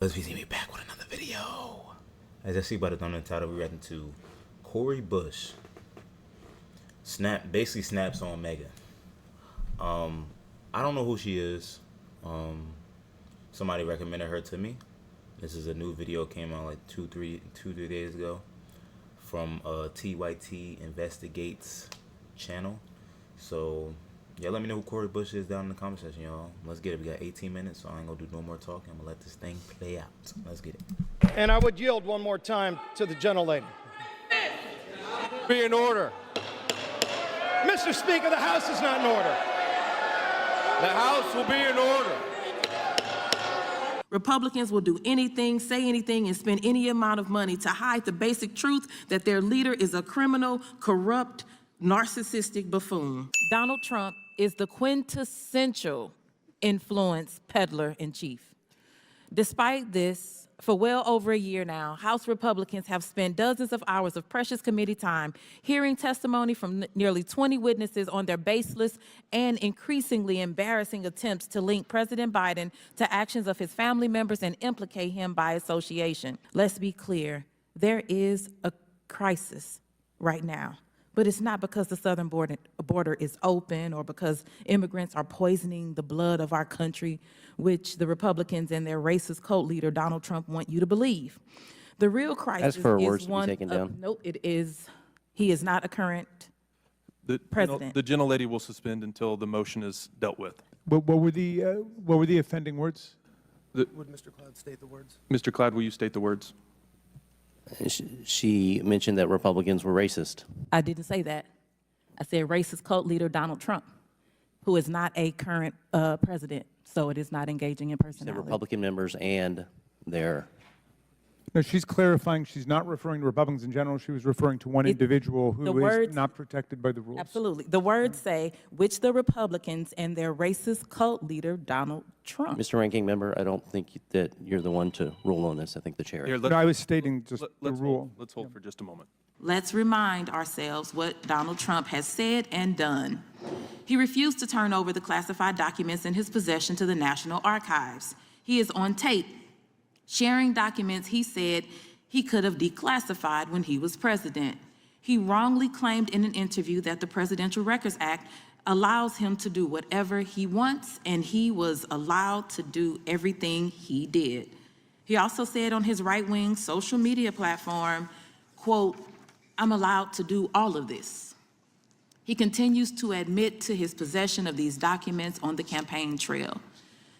Let's be back with another video. As I see by the thumbnail title, we're reacting to Cori Bush basically snaps on MAGA. I don't know who she is. Somebody recommended her to me. This is a new video, came out like two, three days ago from TYT Investigates channel. So yeah, let me know who Cori Bush is down in the comment section, y'all. Let's get it. We got 18 minutes, so I ain't gonna do no more talking. I'm gonna let this thing play out. Let's get it. And I would yield one more time to the gentlelady. Be in order. Mr. Speaker, the House is not in order. The House will be in order. Republicans will do anything, say anything, and spend any amount of money to hide the basic truth that their leader is a criminal, corrupt, narcissistic buffoon. Donald Trump is the quintessential influence peddler in chief. Despite this, for well over a year now, House Republicans have spent dozens of hours of precious committee time hearing testimony from nearly 20 witnesses on their baseless and increasingly embarrassing attempts to link President Biden to actions of his family members and implicate him by association. Let's be clear, there is a crisis right now. But it's not because the southern border is open or because immigrants are poisoning the blood of our country, which the Republicans and their racist cult leader, Donald Trump, want you to believe. The real crisis is one of, nope, it is, he is not a current president. The gentlelady will suspend until the motion is dealt with. What were the offending words? Would Mr. Cloud state the words? Mr. Cloud, will you state the words? She mentioned that Republicans were racist. I didn't say that. I said racist cult leader Donald Trump, who is not a current president, so it is not engaging in personality. The Republican members and their... No, she's clarifying she's not referring to Republicans in general. She was referring to one individual who is not protected by the rules. Absolutely. The words say, which the Republicans and their racist cult leader, Donald Trump. Mr. Ranking Member, I don't think that you're the one to rule on this. I think the chair. Here, no, I was stating just the rule. Let's hold for just a moment. Let's remind ourselves what Donald Trump has said and done. He refused to turn over the classified documents in his possession to the National Archives. He is on tape sharing documents he said he could have declassified when he was president. He wrongly claimed in an interview that the Presidential Records Act allows him to do whatever he wants, and he was allowed to do everything he did. He also said on his right-wing social media platform, quote, "I'm allowed to do all of this." He continues to admit to his possession of these documents on the campaign trail.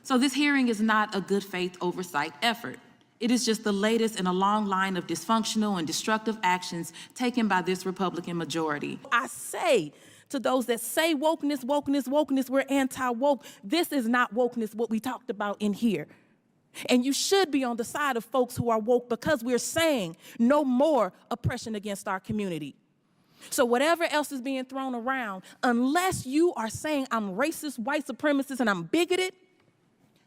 So this hearing is not a good faith oversight effort. It is just the latest in a long line of dysfunctional and destructive actions taken by this Republican majority. I say to those that say wokeness, wokeness, wokeness, we're anti-woke, this is not wokeness, what we talked about in here. And you should be on the side of folks who are woke because we're saying no more oppression against our community. So whatever else is being thrown around, unless you are saying I'm racist, white supremacist, and I'm bigoted,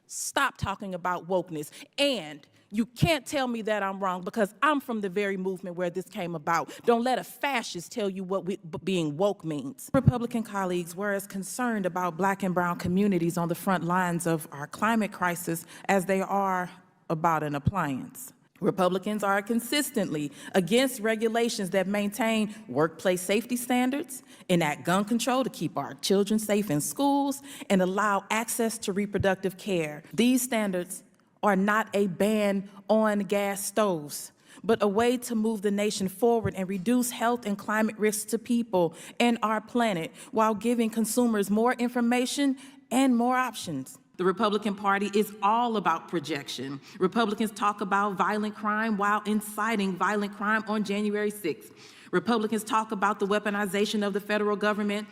stop talking about wokeness. And you can't tell me that I'm wrong because I'm from the very movement where this came about. Don't let a fascist tell you what being woke means. Republican colleagues were as concerned about Black and brown communities on the front lines of our climate crisis as they are about an appliance. Republicans are consistently against regulations that maintain workplace safety standards, enact gun control to keep our children safe in schools, and allow access to reproductive care. These standards are not a ban on gas stoves, but a way to move the nation forward and reduce health and climate risks to people and our planet while giving consumers more information and more options. The Republican Party is all about projection. Republicans talk about violent crime while inciting violent crime on January 6th. Republicans talk about the weaponization of the federal government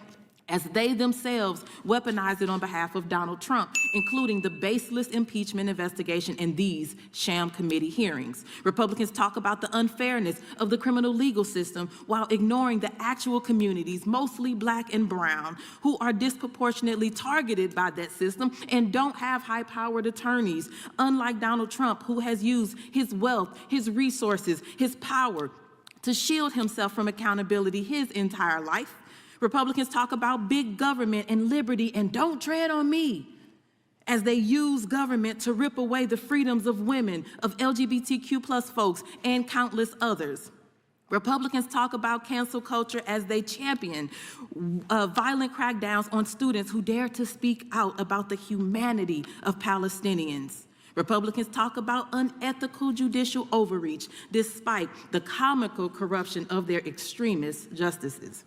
as they themselves weaponize it on behalf of Donald Trump, including the baseless impeachment investigation and these sham committee hearings. Republicans talk about the unfairness of the criminal legal system while ignoring the actual communities, mostly Black and brown, who are disproportionately targeted by that system and don't have high-powered attorneys, unlike Donald Trump, who has used his wealth, his resources, his power to shield himself from accountability his entire life. Republicans talk about big government and liberty and don't tread on me. as they use government to rip away the freedoms of women, of LGBTQ+ folks, and countless others. Republicans talk about cancel culture as they champion violent crackdowns on students who dare to speak out about the humanity of Palestinians. Republicans talk about unethical judicial overreach despite the comical corruption of their extremist justices.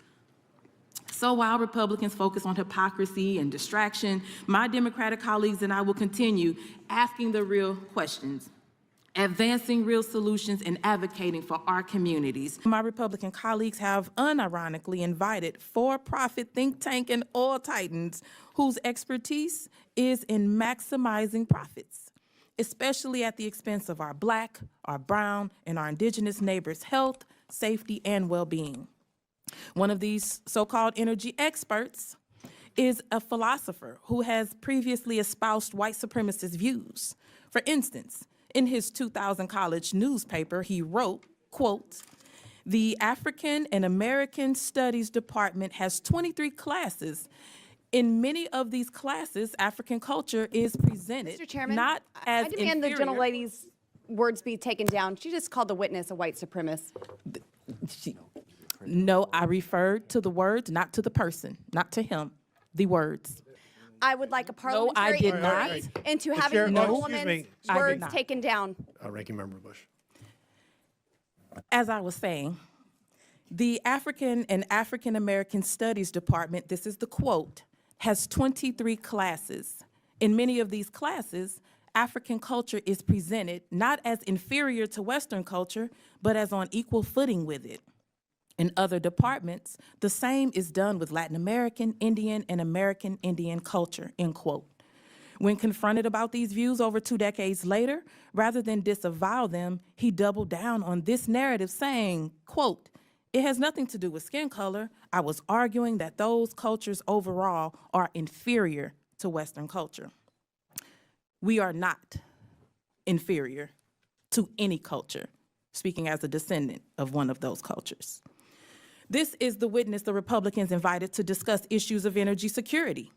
So while Republicans focus on hypocrisy and distraction, my Democratic colleagues and I will continue asking the real questions, advancing real solutions, and advocating for our communities. My Republican colleagues have unironically invited for-profit think tank and oil titans whose expertise is in maximizing profits, especially at the expense of our Black, our brown, and our indigenous neighbors' health, safety, and well-being. One of these so-called energy experts is a philosopher who has previously espoused white supremacist views. For instance, in his 2000 college newspaper, he wrote, quote, "The African and American Studies Department has 23 classes. In many of these classes, African culture is presented Mr. Chairman, not as I demand inferior." the gentlelady's words be taken down. She just called the witness a white supremacist. No, I referred to the words, not to the person, not to him, the words. I would like a I parliamentary did inquiry not. into Mr. having Chair, the no, excuse woman's me. I did words not. taken down. Ranking Member Bush. As I was saying, the African and African American Studies Department, this is the quote, has 23 classes. In many of these classes, African culture is presented not as inferior to Western culture, but as on equal footing with it. In other departments, the same is done with Latin American, Indian, and American Indian culture, end quote. When confronted about these views over 2 decades later, rather than disavow them, he doubled down on this narrative saying, quote, "It has nothing to do with skin color. I was arguing that those cultures overall are inferior to Western culture." We are not inferior to any culture, speaking as a descendant of one of those cultures. This is the witness the Republicans invited to discuss issues of energy security.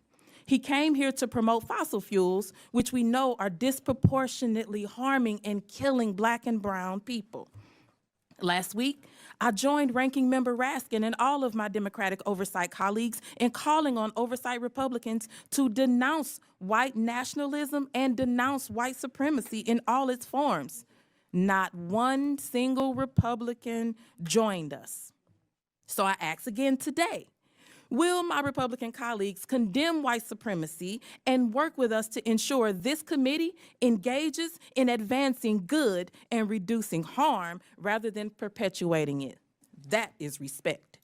He came here to promote fossil fuels, which we know are disproportionately harming and killing Black and brown people. Last week, I joined Ranking Member Raskin and all of my Democratic oversight colleagues in calling on oversight Republicans to denounce white nationalism and denounce white supremacy in all its forms. Not one single Republican joined us. So I ask again today, will my Republican colleagues condemn white supremacy and work with us to ensure this committee engages in advancing good and reducing harm rather than perpetuating it? That is respect.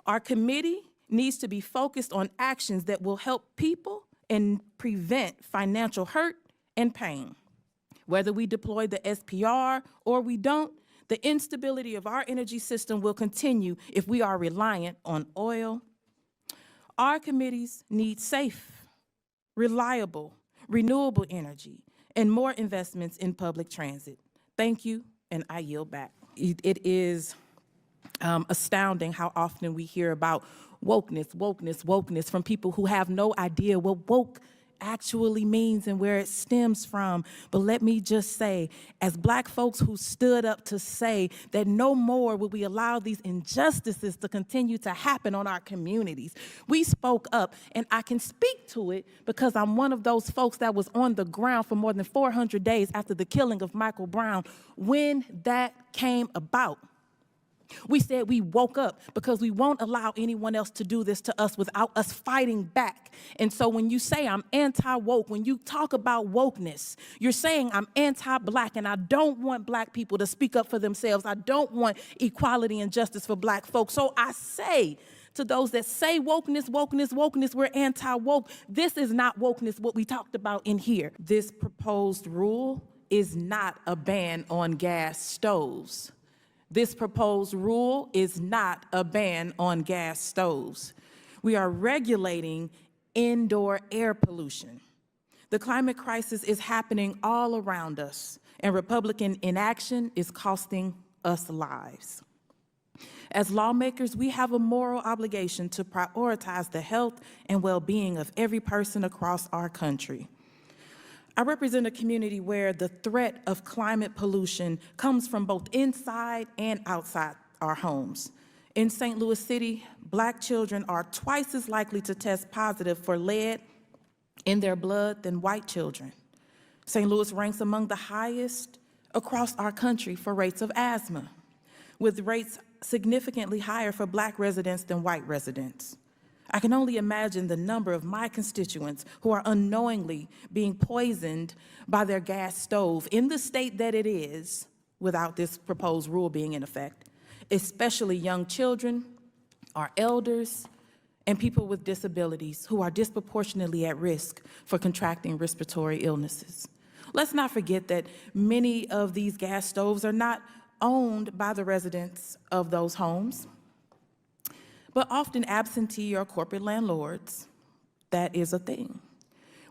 Our committee needs to be focused on actions that will help people and prevent financial hurt and pain. Whether we deploy the SPR or we don't, the instability of our energy system will continue if we are reliant on oil. Our committees need safe, reliable, renewable energy, and more investments in public transit. Thank you, and I yield back. It is astounding how often we hear about wokeness, wokeness, wokeness from people who have no idea what woke actually means and where it stems from. But let me just say, as Black folks who stood up to say that no more will we allow these injustices to continue to happen on our communities, we spoke up, and I can speak to it because I'm one of those folks that was on the ground for more than 400 days after the killing of Michael Brown when that came about. We said we woke up because we won't allow anyone else to do this to us without us fighting back. And so when you say I'm anti-woke, when you talk about wokeness, you're saying I'm anti-Black, and I don't want Black people to speak up for themselves. I don't want equality and justice for Black folks. So I say to those that say wokeness, wokeness, wokeness, we're anti-woke, this is not wokeness, what we talked about in here. This proposed rule is not a ban on gas stoves. This proposed rule is not a ban on gas stoves. We are regulating indoor air pollution. The climate crisis is happening all around us, and Republican inaction is costing us lives. As lawmakers, we have a moral obligation to prioritize the health and well-being of every person across our country. I represent a community where the threat of climate pollution comes from both inside and outside our homes. In St. Louis City, Black children are twice as likely to test positive for lead in their blood than white children. St. Louis ranks among the highest across our country for rates of asthma, with rates significantly higher for Black residents than white residents. I can only imagine the number of my constituents who are unknowingly being poisoned by their gas stove in the state that it is without this proposed rule being in effect, especially young children, our elders, and people with disabilities who are disproportionately at risk for contracting respiratory illnesses. Let's not forget that many of these gas stoves are not owned by the residents of those homes, but often absentee or corporate landlords. That is a thing.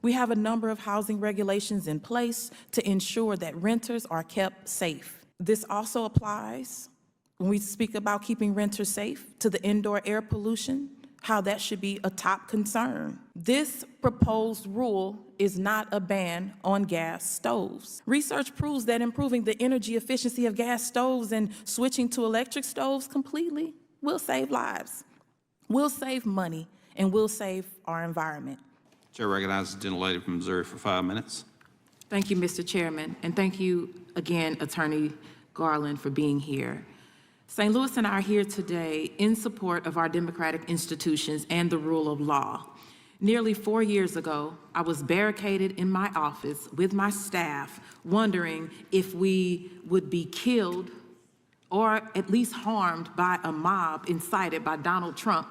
We have a number of housing regulations in place to ensure that renters are kept safe. This also applies, when we speak about keeping renters safe, to the indoor air pollution, how that should be a top concern. This proposed rule is not a ban on gas stoves. Research proves that improving the energy efficiency of gas stoves and switching to electric stoves completely will save lives, will save money, and will save our environment. Chair recognizes the gentlelady from Missouri for 5 minutes. Thank you, Mr. Chairman, and thank you again, Attorney Garland, for being here. St. Louis and I are here today in support of our democratic institutions and the rule of law. Nearly 4 years ago, I was barricaded in my office with my staff, wondering if we would be killed or at least harmed by a mob incited by Donald Trump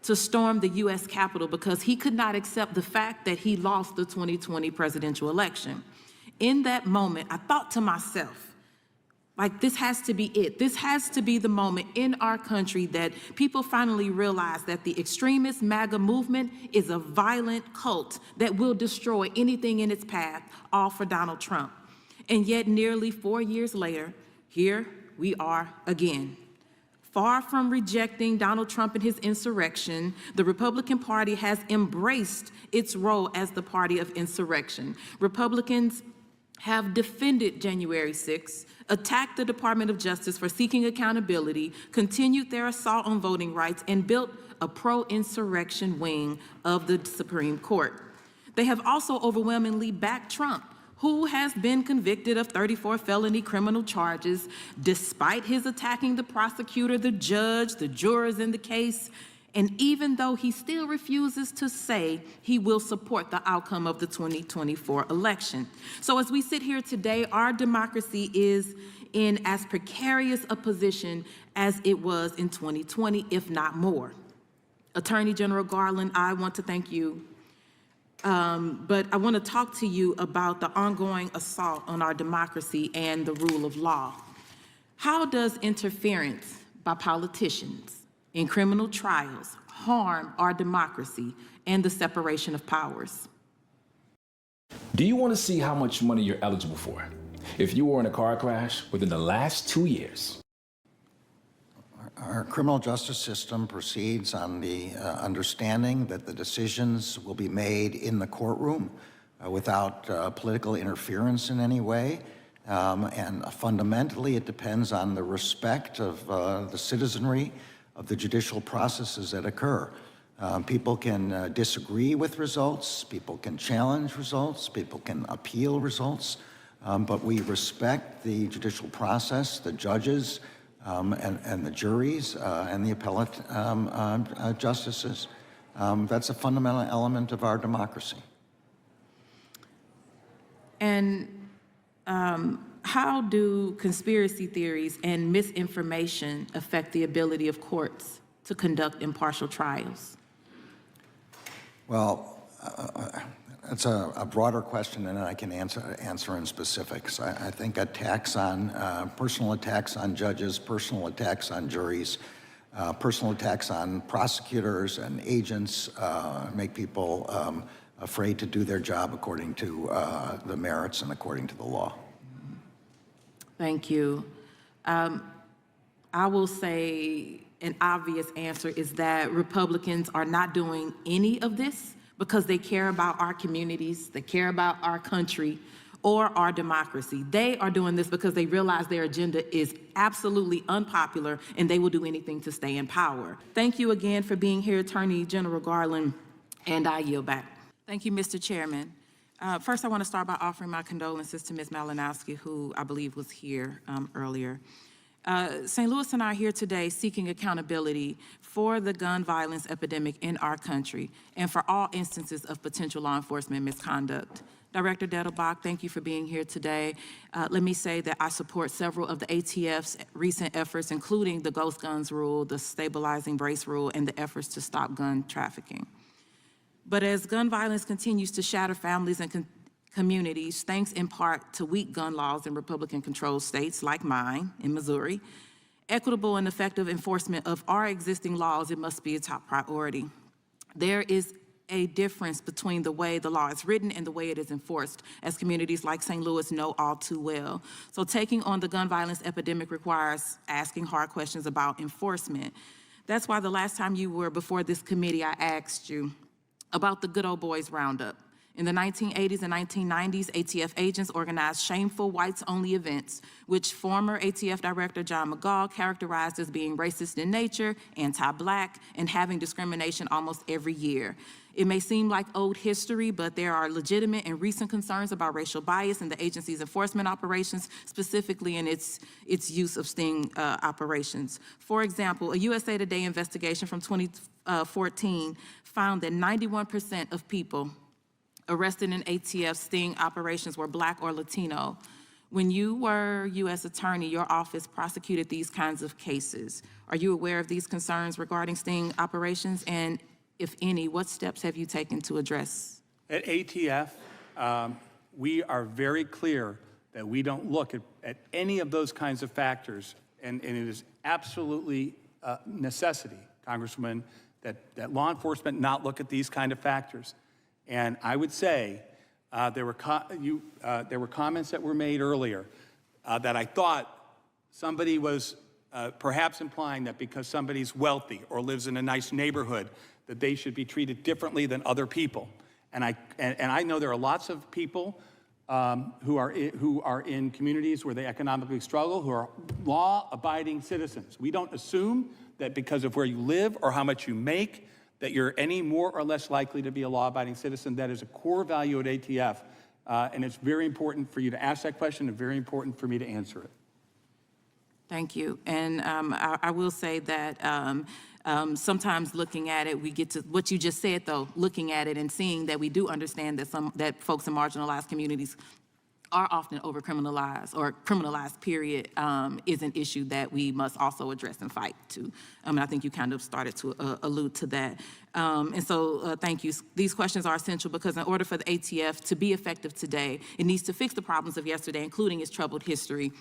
to storm the U.S. Capitol because he could not accept the fact that he lost the 2020 presidential election. In that moment, I thought to myself, like, this has to be it. This has to be the moment in our country that people finally realize that the extremist MAGA movement is a violent cult that will destroy anything in its path, all for Donald Trump. And yet, nearly 4 years later, here we are again. Far from rejecting Donald Trump and his insurrection, the Republican Party has embraced its role as the party of insurrection. Republicans have defended January 6th, attacked the Department of Justice for seeking accountability, continued their assault on voting rights, and built a pro-insurrection wing of the Supreme Court. They have also overwhelmingly backed Trump, who has been convicted of 34 felony criminal charges, despite his attacking the prosecutor, the judge, the jurors in the case, and even though he still refuses to say he will support the outcome of the 2024 election. So as we sit here today, our democracy is in as precarious a position as it was in 2020, if not more. Attorney General Garland, I want to thank you, but I want to talk to you about the ongoing assault on our democracy and the rule of law. How does interference by politicians in criminal trials harm our democracy and the separation of powers? Do you want to see how much money you're eligible for if you were in a car crash within the last 2 years? Our criminal justice system proceeds on the understanding that the decisions will be made in the courtroom without political interference in any way. And fundamentally, it depends on the respect of the citizenry of the judicial processes that occur. People can disagree with results, people can challenge results, people can appeal results, but we respect the judicial process, the judges, and the juries, and the appellate justices. That's a fundamental element of our democracy. And how do conspiracy theories and misinformation affect the ability of courts to conduct impartial trials? Well, that's a broader question than I can answer in specifics. I think attacks on, personal attacks on judges, personal attacks on juries, personal attacks on prosecutors and agents make people afraid to do their job according to the merits and according to the law. Thank you. I will say an obvious answer is that Republicans are not doing any of this because they care about our communities, they care about our country, or our democracy. They are doing this because they realize their agenda is absolutely unpopular and they will do anything to stay in power. Thank you again for being here, Attorney General Garland, and I yield back. Thank you, Mr. Chairman. First, I want to start by offering my condolences to Ms. Malinowski, who I believe was here earlier. St. Louis and I are here today seeking accountability for the gun violence epidemic in our country and for all instances of potential law enforcement misconduct. Director Dettelbach, thank you for being here today. Let me say that I support several of the ATF's recent efforts, including the Ghost Guns rule, the stabilizing brace rule, and the efforts to stop gun trafficking. But as gun violence continues to shatter families and communities, thanks in part to weak gun laws in Republican-controlled states like mine in Missouri, equitable and effective enforcement of our existing laws, it must be a top priority. There is a difference between the way the law is written and the way it is enforced, as communities like St. Louis know all too well. So taking on the gun violence epidemic requires asking hard questions about enforcement. That's why the last time you were before this committee, I asked you about the Good Old Boys Roundup. In the 1980s and 1990s, ATF agents organized shameful whites-only events, which former ATF Director John McGaugh characterized as being racist in nature, anti-Black, and having discrimination almost every year. It may seem like old history, but there are legitimate and recent concerns about racial bias in the agency's enforcement operations, specifically in its use of sting operations. For example, a USA Today investigation from 2014 found that 91% of people arrested in ATF sting operations were Black or Latino. When you were U.S. Attorney, your office prosecuted these kinds of cases. Are you aware of these concerns regarding sting operations? And if any, what steps have you taken to address? At ATF, we are very clear that we don't look at any of those kinds of factors, and it is absolutely a necessity, Congresswoman, that law enforcement not look at these kind of factors. And I would say there were comments that were made earlier that I thought somebody was perhaps implying that because somebody's wealthy or lives in a nice neighborhood, that they should be treated differently than other people. And I know there are lots of people who are in communities where they economically struggle, who are law-abiding citizens. We don't assume that because of where you live or how much you make, that you're any more or less likely to be a law-abiding citizen. That is a core value at ATF, and it's very important for you to ask that question and very important for me to answer it. Thank you. And I will say that sometimes looking at it, we get to what you just said, though, looking at it and seeing that we do understand that folks in marginalized communities are often over-criminalized or criminalized, period, is an issue that we must also address and fight to. I think you kind of started to allude to that. And so thank you. These questions are essential because in order for the ATF to be effective today, it needs to fix the problems of yesterday, including its troubled history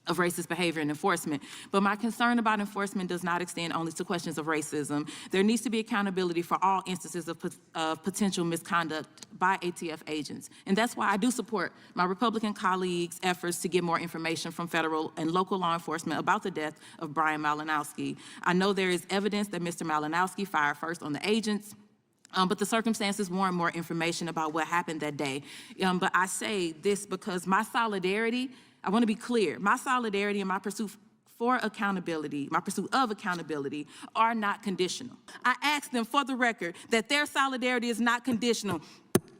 of racist behavior and enforcement. But my concern about enforcement does not extend only to questions of racism. There needs to be accountability for all instances of potential misconduct by ATF agents. And that's why I do support my Republican colleagues' efforts to get more information from federal and local law enforcement about the death of Brian Malinowski. I know there is evidence that Mr. Malinowski fired first on the agents, but the circumstances warrant more information about what happened that day. But I say this because my solidarity, I want to be clear, my solidarity and my pursuit for accountability, my pursuit of accountability are not conditional. I ask them for the record that their solidarity is not conditional,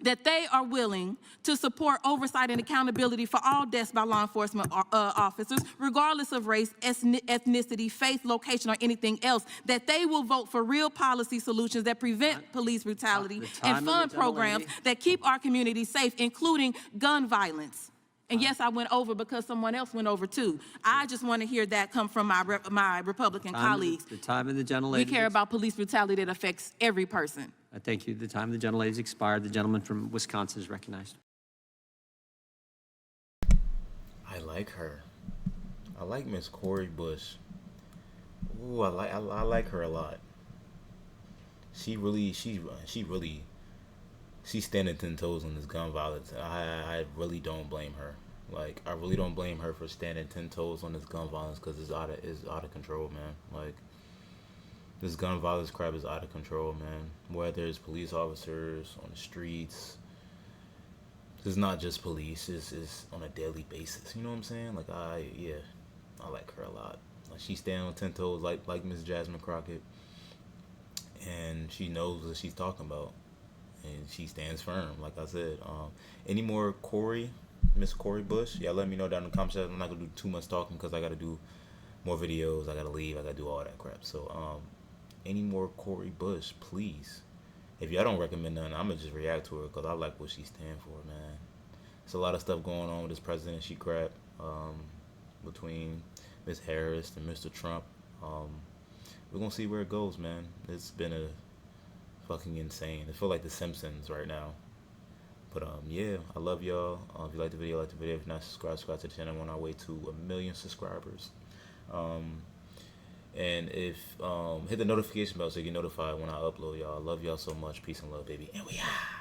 that they are willing to support oversight and accountability for all deaths by law enforcement officers, regardless of race, ethnicity, faith, location, or anything else, that they will vote for real policy solutions that prevent police brutality and fund programs that keep our communities safe, including gun violence. And yes, I went over because someone else went over too. I just want to hear that come from my Republican colleagues. The time of the gentlelady. We care about police brutality that affects every person. Thank you. The time of the gentlelady has expired. The gentleman from Wisconsin is recognized. I like her. I like Miss Cori Bush. Ooh, I like her a lot. She's standing 10 toes on this gun violence. I really don't blame her. Like, I really don't blame her for standing 10 toes on this gun violence because it's out of control, man. Like, This gun violence crap is out of control, man. Whether it's police officers on the streets, it's not just police. It's on a daily basis. You know what I'm saying? Like I like her a lot. Like she stand on 10 toes like Miss Jasmine Crockett, and she knows what she's talking about, and she stands firm. Like I said, any more Miss Cori Bush? Yeah, let me know down in the comment section. I'm not gonna do too much talking because I gotta do more videos. I gotta leave. I gotta do all that crap. So any more Cori Bush, please. If y'all don't recommend none, I'm gonna just react to her because I like what she stand for, man. There's a lot of stuff going on with this presidency crap between Miss Harris and Mr. Trump. We're gonna see where it goes, man. It's been a fucking insane. I feel like The Simpsons right now. But yeah, I love y'all. If you like the video, like the video. If you're not subscribe to the channel. We're on our way to 1 million subscribers. And if hit the notification bell so you get notified when I upload, y'all. I love y'all so much. Peace and love, baby. And we out.